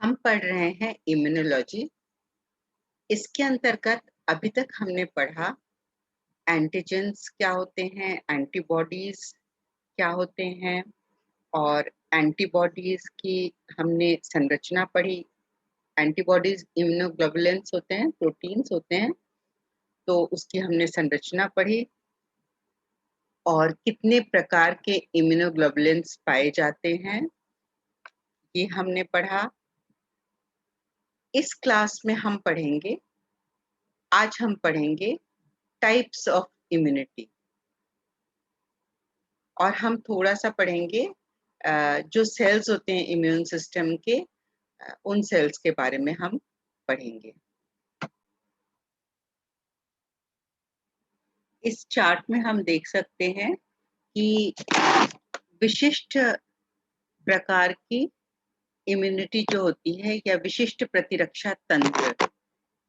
हम पढ़ रहे हैं इम्यूनोलॉजी। इसके अंतर्गत अभी तक हमने पढ़ा एंटीजेंस क्या होते हैं, एंटीबॉडीज क्या होते हैं और एंटीबॉडीज की हमने संरचना पढ़ी। एंटीबॉडीज इम्यूनोग्लोबुलेंस होते हैं, प्रोटीन्स होते हैं, तो उसकी हमने संरचना पढ़ी और कितने प्रकार के इम्यूनोग्लोबुलेंस पाए जाते हैं ये हमने पढ़ा। इस क्लास में हम पढ़ेंगे, आज हम पढ़ेंगे टाइप्स ऑफ इम्यूनिटी और हम थोड़ा सा पढ़ेंगे जो सेल्स होते हैं इम्यून सिस्टम के, उन सेल्स के बारे में हम पढ़ेंगे। इस चार्ट में हम देख सकते हैं कि विशिष्ट प्रकार की इम्यूनिटी जो होती है या विशिष्ट प्रतिरक्षा तंत्र,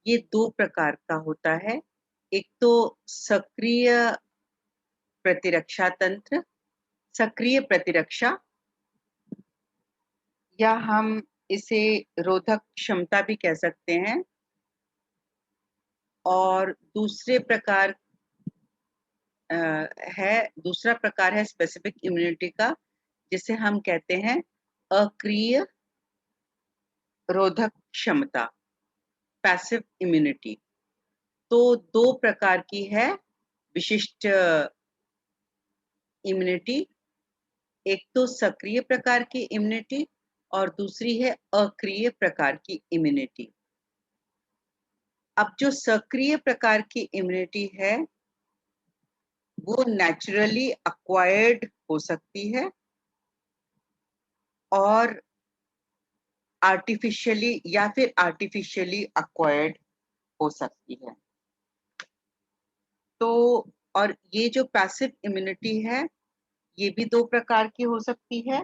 ये दो प्रकार का होता है। एक तो सक्रिय प्रतिरक्षा तंत्र, सक्रिय प्रतिरक्षा, या हम इसे रोधक क्षमता भी कह सकते हैं। और दूसरा प्रकार है स्पेसिफिक इम्यूनिटी का, जिसे हम कहते हैं अक्रिय रोधक क्षमता, पैसिव इम्यूनिटी। तो दो प्रकार की है विशिष्ट इम्यूनिटी, एक तो सक्रिय प्रकार की इम्यूनिटी और दूसरी है अक्रिय प्रकार की इम्यूनिटी। अब जो सक्रिय प्रकार की इम्यूनिटी है वो नेचुरली एक्वायर्ड हो सकती है और आर्टिफिशियली एक्वायर्ड हो सकती है। तो और ये जो पैसिव इम्यूनिटी है ये भी दो प्रकार की हो सकती है,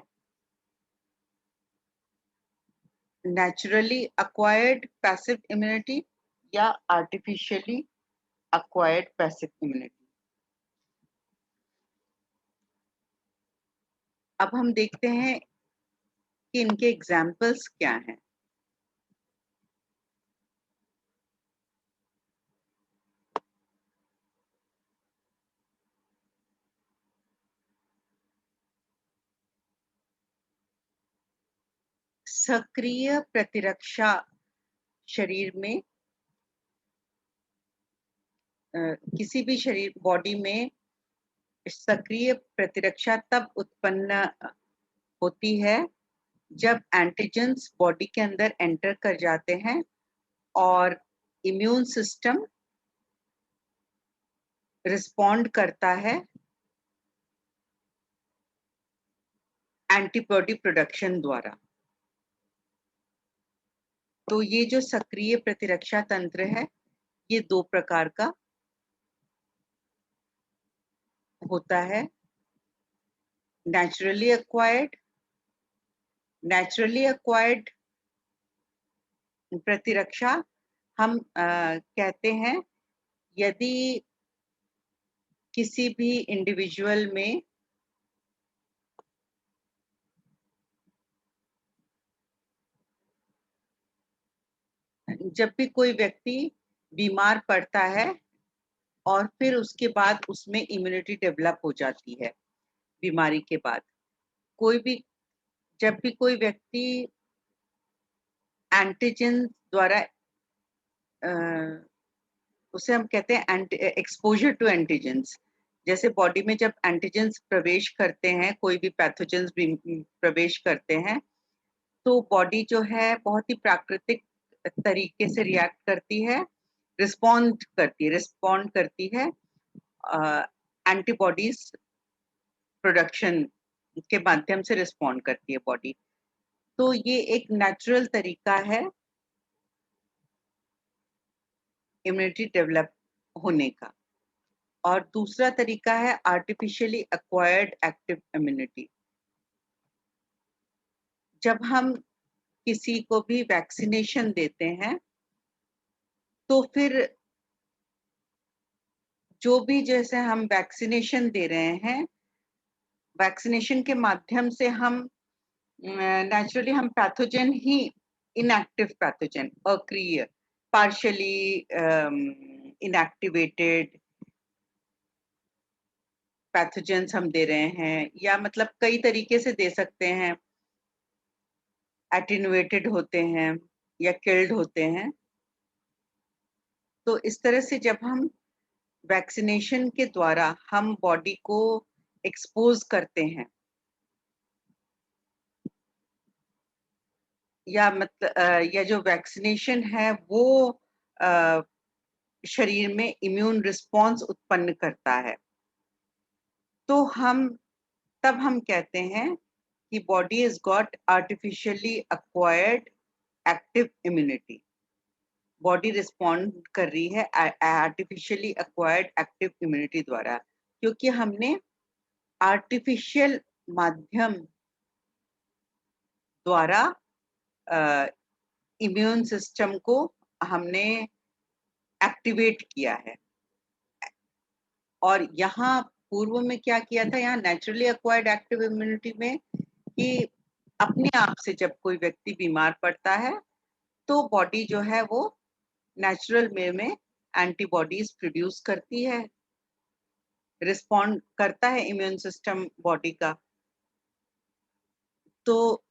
नेचुरली एक्वायर्ड पैसिव इम्यूनिटी या आर्टिफिशियली एक्वायर्ड पैसिव इम्यूनिटी। अब हम देखते हैं कि इनके एग्जाम्पल्स क्या हैं। सक्रिय प्रतिरक्षा शरीर में किसी भी शरीर बॉडी में सक्रिय प्रतिरक्षा तब उत्पन्न होती है जब एंटीजेंस बॉडी के अंदर एंटर कर जाते हैं और इम्यून सिस्टम रिस्पॉन्ड करता है एंटीबॉडी प्रोडक्शन द्वारा। तो ये जो सक्रिय प्रतिरक्षा तंत्र है ये दो प्रकार का होता है, नेचुरली एक्वायर्ड प्रतिरक्षा हम कहते हैं यदि किसी भी इंडिविजुअल में जब भी कोई व्यक्ति बीमार पड़ता है और फिर उसके बाद उसमें इम्यूनिटी डेवलप हो जाती है बीमारी के बाद, जब भी कोई व्यक्ति एंटीजन द्वारा उसे हम कहते हैं एक्सपोजर टू एंटीजेंस। जैसे बॉडी में जब एंटीजेंस प्रवेश करते हैं, कोई भी पैथोजेंस भी प्रवेश करते हैं, तो बॉडी जो है बहुत ही प्राकृतिक तरीके से रिस्पॉन्ड करती है एंटीबॉडीज प्रोडक्शन के माध्यम से रिस्पॉन्ड करती है बॉडी। तो ये एक नेचुरल तरीका है इम्यूनिटी डेवलप होने का। और दूसरा तरीका है आर्टिफिशियली एक्वायर्ड एक्टिव इम्यूनिटी। जब हम किसी को भी वैक्सीनेशन देते हैं तो फिर जो भी जैसे हम वैक्सीनेशन दे रहे हैं, वैक्सीनेशन के माध्यम से हम नेचुरली हम पैथोजन ही inactive pathogen, अक्रिय, partially inactivated pathogens हम दे रहे हैं, या मतलब कई तरीके से दे सकते हैं, एटेन्युएटेड होते हैं या किल्ड होते हैं। तो इस तरह से जब हम वैक्सीनेशन के द्वारा हम बॉडी को एक्सपोज करते हैं, या मतलब या जो वैक्सीनेशन है वो शरीर में इम्यून रिस्पॉन्स उत्पन्न करता है, तो तब हम कहते हैं कि body is got artificially acquired active immunity. Body respond कर रही है आर्टिफिशियली अक्वायर्ड एक्टिव इम्यूनिटी द्वारा, क्योंकि हमने आर्टिफिशियल माध्यम द्वारा इम्यून सिस्टम को हमने एक्टिवेट किया है। और यहाँ पूर्व में क्या किया था, यहाँ नेचुरली अक्वायर्ड एक्टिव इम्यूनिटी में कि अपने आप से जब कोई व्यक्ति बीमार पड़ता है तो बॉडी जो है वो नेचुरल वे में एंटीबॉडीज प्रोड्यूस करती है, रिस्पॉन्ड करता है इम्यून सिस्टम बॉडी का। तो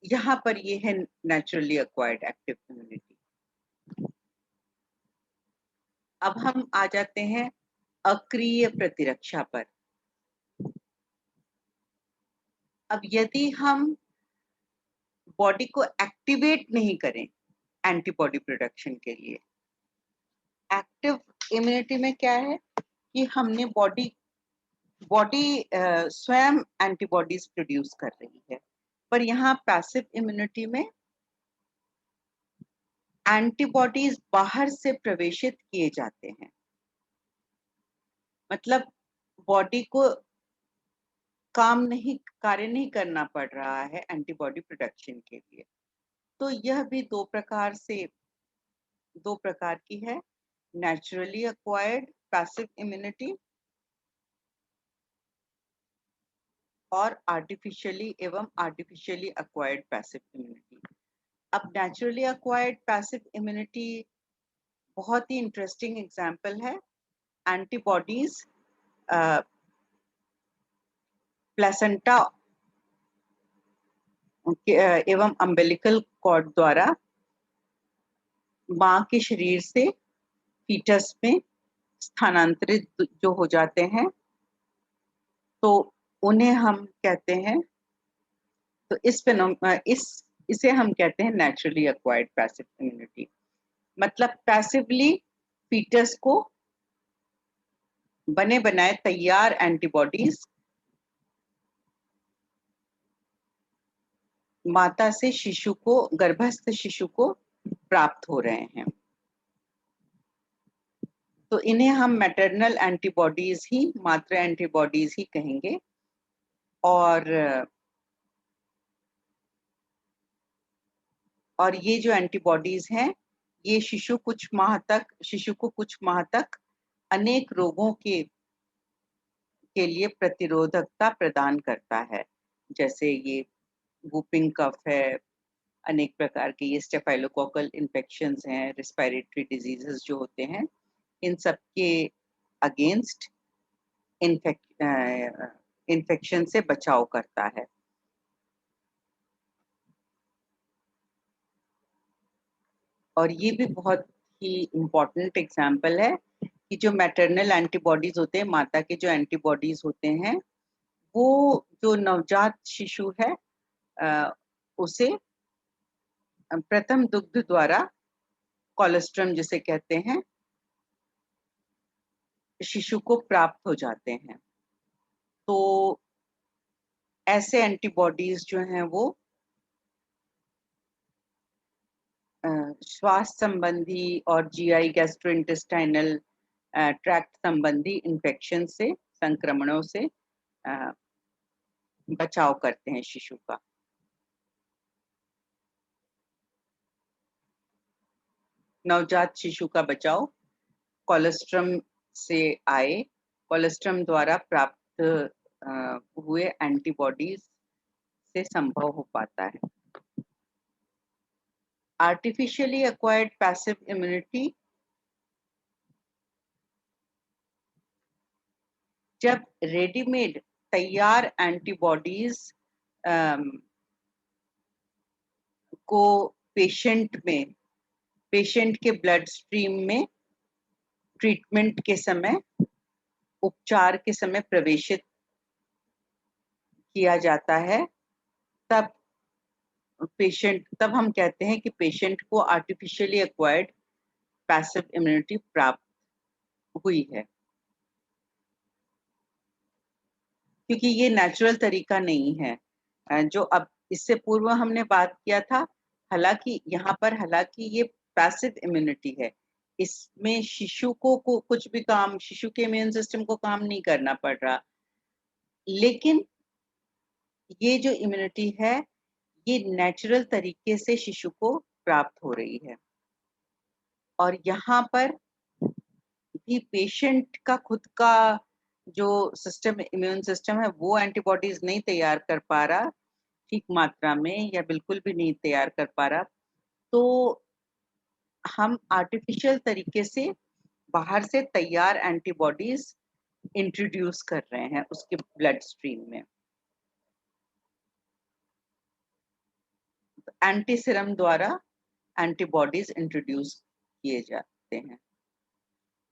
यहाँ पर ये है नेचुरली अक्वायर्ड एक्टिव इम्यूनिटी। अब हम आ जाते हैं अक्रिय प्रतिरक्षा पर। अब यदि हम बॉडी को एक्टिवेट नहीं करें एंटीबॉडी प्रोडक्शन के लिए, एक्टिव इम्यूनिटी में क्या है कि हमने बॉडी स्वयं एंटीबॉडीज प्रोड्यूस कर रही है, पर यहाँ पैसिव इम्यूनिटी में एंटीबॉडीज बाहर से प्रवेशित किए जाते हैं। मतलब बॉडी को कार्य नहीं करना पड़ रहा है एंटीबॉडी प्रोडक्शन के लिए। तो यह भी दो प्रकार की है, नेचुरली अक्वायर्ड पैसिव इम्यूनिटी और आर्टिफिशियली अक्वायर्ड पैसिव इम्यूनिटी। अब नेचुरली अक्वायर्ड पैसिव इम्यूनिटी बहुत ही इंटरेस्टिंग एग्जाम्पल है। एंटीबॉडीज प्लेसेंटा एवं अम्बिलिकल कॉर्ड द्वारा मां के शरीर से फीटस में स्थानांतरित जो हो जाते हैं, तो उन्हें हम कहते हैं, तो इसे हम कहते हैं नेचुरली अक्वायर्ड पैसिव इम्यूनिटी। मतलब पैसिवली फीटस को बने बनाए तैयार एंटीबॉडीज माता से गर्भस्थ शिशु को प्राप्त हो रहे हैं, तो इन्हें हम मैटरनल एंटीबॉडीज ही, मातृ एंटीबॉडीज ही कहेंगे। और ये जो एंटीबॉडीज हैं, ये शिशु को कुछ माह तक अनेक रोगों के लिए प्रतिरोधकता प्रदान करता है। जैसे ये वूपिंग कफ है, अनेक प्रकार के ये स्टेफाइलोकोकल इन्फेक्शंस हैं, रेस्पिरेटरी डिजीजेस जो होते हैं, इन सब के अगेंस्ट इन्फेक्शन से बचाव करता है। और ये भी बहुत ही इम्पोर्टेंट एग्जाम्पल है कि जो मैटरनल एंटीबॉडीज होते हैं, माता के जो एंटीबॉडीज होते हैं, वो जो नवजात शिशु है उसे प्रथम दुग्ध द्वारा, कोलोस्ट्रम जिसे कहते हैं, शिशु को प्राप्त हो जाते हैं। तो ऐसे एंटीबॉडीज जो हैं वो श्वास संबंधी और जीआई गैस्ट्रोइंटेस्टाइनल ट्रैक्ट संबंधी इन्फेक्शन से, संक्रमणों से बचाव करते हैं शिशु का। नवजात शिशु का बचाव कोलोस्ट्रम से कोलोस्ट्रम द्वारा प्राप्त हुए एंटीबॉडीज से संभव हो पाता है। आर्टिफिशियली एक्वायर्ड पैसिव इम्यूनिटी जब रेडीमेड तैयार एंटीबॉडीज को पेशेंट के ब्लड स्ट्रीम में ट्रीटमेंट के समय, उपचार के समय प्रवेशित किया जाता है, तब हम कहते हैं कि पेशेंट को आर्टिफिशियली एक्वायर्ड पैसिव इम्यूनिटी प्राप्त हुई है, क्योंकि ये नेचुरल तरीका नहीं है। जो अब इससे पूर्व हमने बात किया था, हालांकि ये पैसिव इम्यूनिटी है, इसमें शिशु को कुछ भी काम, शिशु के इम्यून सिस्टम को काम नहीं करना पड़ रहा, लेकिन ये जो इम्यूनिटी है ये नेचुरल तरीके से शिशु को प्राप्त हो रही है। और यहाँ पर भी पेशेंट का खुद का जो इम्यून सिस्टम है वो एंटीबॉडीज नहीं तैयार कर पा रहा ठीक मात्रा में, या बिल्कुल भी नहीं तैयार कर पा रहा, तो हम आर्टिफिशियल तरीके से बाहर से तैयार एंटीबॉडीज इंट्रोड्यूस कर रहे हैं उसके ब्लड स्ट्रीम में। एंटी सीरम द्वारा एंटीबॉडीज इंट्रोड्यूस किए जाते हैं।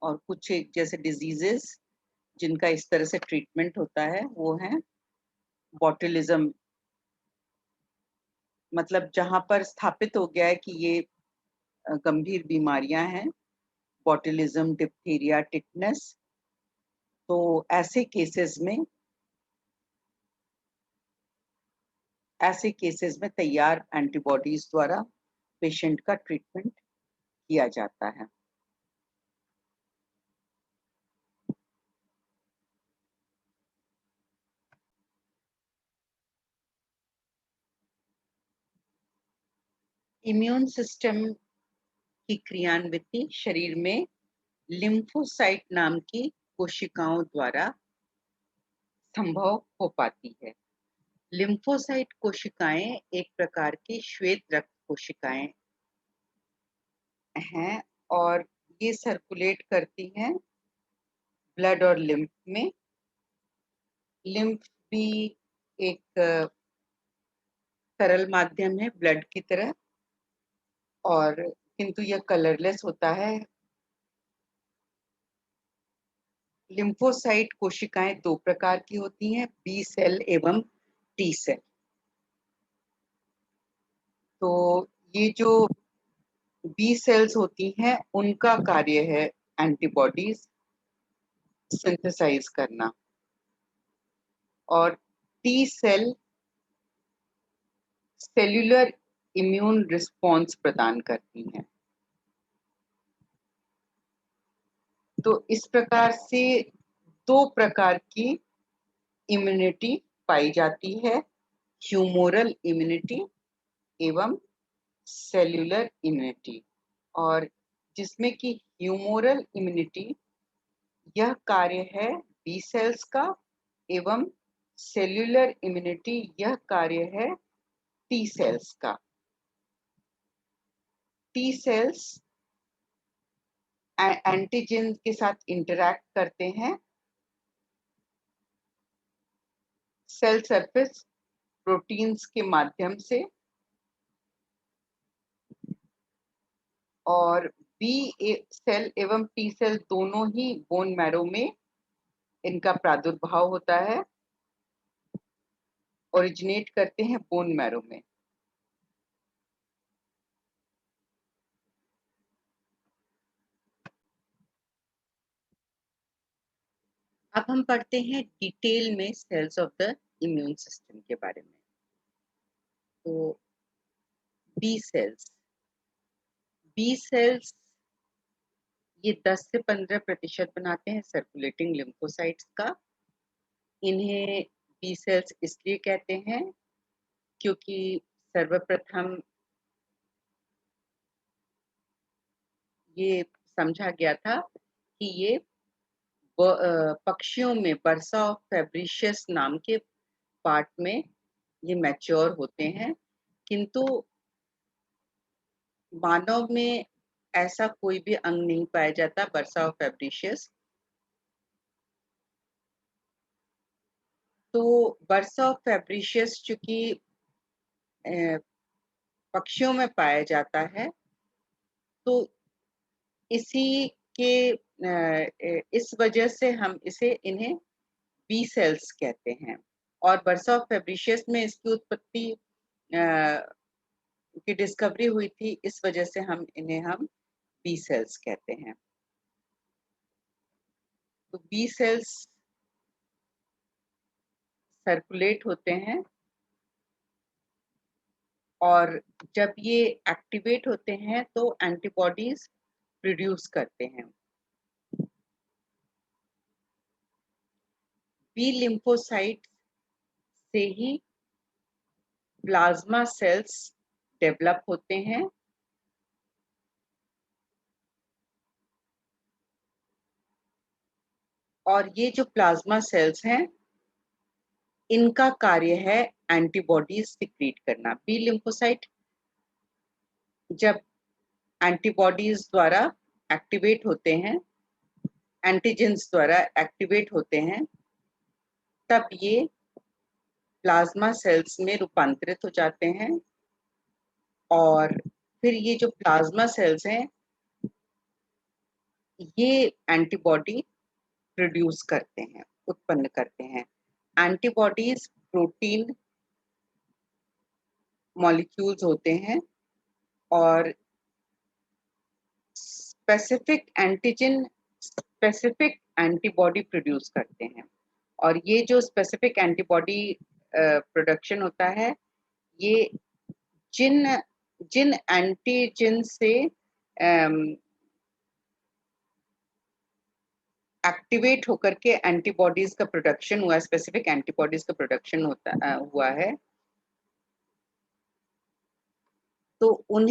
और कुछ जैसे डिजीजेस जिनका इस तरह से ट्रीटमेंट होता है वो है बॉटुलिज्म, मतलब जहां पर स्थापित हो गया है कि ये गंभीर बीमारियां हैं, बॉटुलिज्म, डिप्थीरिया, टिटनेस, तो ऐसे केसेस में तैयार एंटीबॉडीज द्वारा पेशेंट का ट्रीटमेंट किया जाता है। इम्यून सिस्टम की क्रियान्विति शरीर में लिम्फोसाइट नाम की कोशिकाओं द्वारा संभव हो पाती है। लिम्फोसाइट कोशिकाएं एक प्रकार की श्वेत रक्त कोशिकाएं हैं और ये सर्कुलेट करती हैं ब्लड और लिम्फ में। लिम्फ भी एक तरल माध्यम है ब्लड की तरह, और किंतु यह कलरलेस होता है। लिम्फोसाइट कोशिकाएं दो प्रकार की होती हैं, बी सेल एवं टी सेल। तो ये जो बी सेल्स होती हैं उनका कार्य है एंटीबॉडीज सिंथेसाइज करना, और T cell cellular immune response प्रदान करती हैं। तो इस प्रकार से दो प्रकार की इम्यूनिटी पाई जाती है, ह्यूमोरल इम्यूनिटी एवं सेल्यूलर इम्यूनिटी। और जिसमें कि ह्यूमोरल इम्यूनिटी यह कार्य है बी सेल्स का, एवं सेल्यूलर इम्यूनिटी यह कार्य है टी सेल्स का। टी सेल्स एंटीजन के साथ इंटरैक्ट करते हैं सेल सरफेस प्रोटीन्स के माध्यम से, और बी सेल एवं टी सेल दोनों ही बोन मैरो में इनका प्रादुर्भाव होता है, ओरिजिनेट करते हैं बोन मैरो में। अब हम पढ़ते हैं डिटेल में cells of the immune system के बारे में। तो बी सेल्स ये 10 से 15% बनाते हैं सर्कुलेटिंग लिम्फोसाइट्स का। इन्हें बी सेल्स इसलिए कहते हैं क्योंकि सर्वप्रथम ये समझा गया था कि ये पक्षियों में बर्सा ऑफ फेब्रिशियस नाम के पार्ट में ये मैच्योर होते हैं, किंतु मानव में ऐसा कोई भी अंग नहीं पाया जाता बर्सा ऑफ फैब्रिशियस। तो बर्सा ऑफ फैब्रिशियस चूंकि पक्षियों में पाया जाता है, तो इसी के इस वजह से हम इन्हें बी सेल्स कहते हैं। और बर्सा ऑफ फैब्रिशियस में इसकी उत्पत्ति की डिस्कवरी हुई थी, इस वजह से हम बी सेल्स कहते हैं। तो बी सेल्स सर्कुलेट होते हैं और जब ये एक्टिवेट होते हैं तो एंटीबॉडीज प्रोड्यूस करते हैं। बी लिम्फोसाइट से ही प्लाज्मा सेल्स डेवलप होते हैं और ये जो प्लाज्मा सेल्स हैं, इनका कार्य है एंटीबॉडीज सिक्रीट करना। बी लिम्फोसाइट जब एंटीबॉडीज द्वारा एक्टिवेट होते हैं, एंटीजेंस द्वारा एक्टिवेट होते हैं, तब ये प्लाज्मा सेल्स में रूपांतरित हो जाते हैं और फिर ये जो प्लाज्मा सेल्स हैं, ये एंटीबॉडी प्रोड्यूस करते हैं, उत्पन्न करते हैं। एंटीबॉडीज प्रोटीन मॉलिक्यूल्स होते हैं और स्पेसिफिक एंटीबॉडी प्रोड्यूस करते हैं। और ये जो स्पेसिफिक एंटीबॉडी प्रोडक्शन होता है, ये जिन जिन एंटीजन से एक्टिवेट होकर के एंटीबॉडीज का प्रोडक्शन हुआ, स्पेसिफिक एंटीबॉडीज का प्रोडक्शन हुआ है, तो उन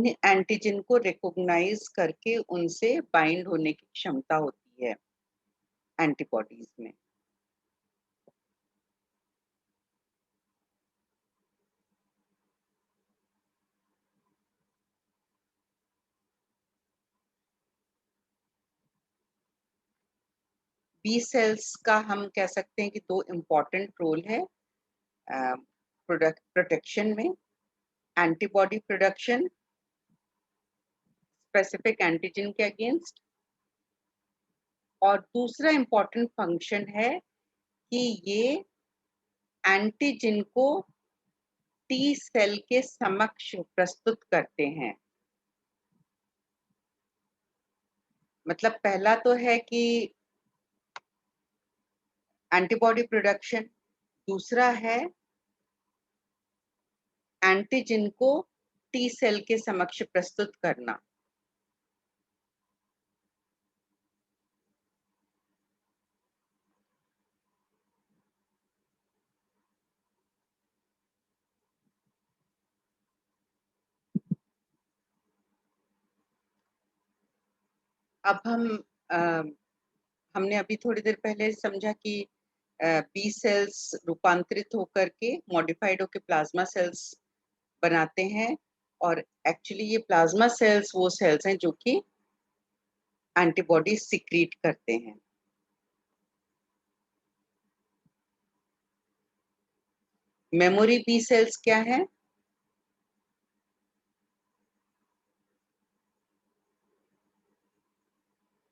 एंटीजन को रिकॉग्नाइज करके उनसे बाइंड होने की क्षमता होती है एंटीबॉडीज में। बी सेल्स का हम कह सकते हैं कि दो इम्पोर्टेंट रोल है प्रोटेक्शन में। एंटीबॉडी प्रोडक्शन स्पेसिफिक एंटीजन के अगेंस्ट, और दूसरा इम्पोर्टेंट फंक्शन है कि ये एंटीजन को टी सेल के समक्ष प्रस्तुत करते हैं। मतलब पहला तो है कि एंटीबॉडी प्रोडक्शन, दूसरा है एंटीजन को टी सेल के समक्ष प्रस्तुत करना। अब हमने अभी थोड़ी देर पहले समझा कि बी सेल्स रूपांतरित होकर के मॉडिफाइड होकर प्लाज्मा सेल्स बनाते हैं, और एक्चुअली ये प्लाज्मा सेल्स वो सेल्स हैं जो कि एंटीबॉडी सिक्रीट करते हैं। मेमोरी बी सेल्स क्या है?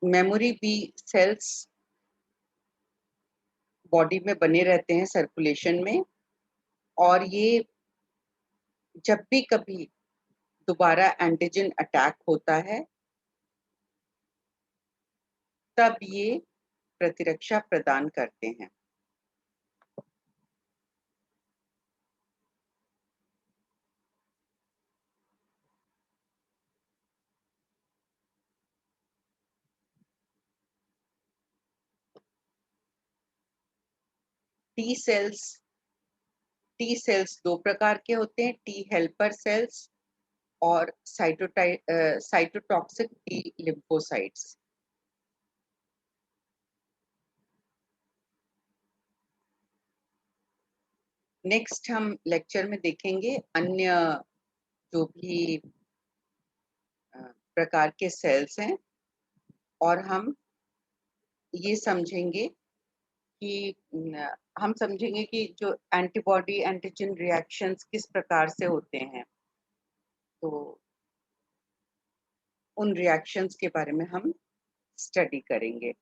मेमोरी बी सेल्स बॉडी में बने रहते हैं सर्कुलेशन में, और ये जब भी कभी दोबारा एंटीजन अटैक होता है, तब ये प्रतिरक्षा प्रदान करते हैं। टी सेल्स दो प्रकार के होते हैं, टी हेल्पर सेल्स और साइटोटॉक्सिक टी लिम्फोसाइट्स। नेक्स्ट हम लेक्चर में देखेंगे अन्य जो भी प्रकार के सेल्स हैं और हम ये समझेंगे कि हम समझेंगे कि जो एंटीबॉडी एंटीजन रिएक्शंस किस प्रकार से होते हैं। तो उन रिएक्शंस के बारे में हम स्टडी करेंगे।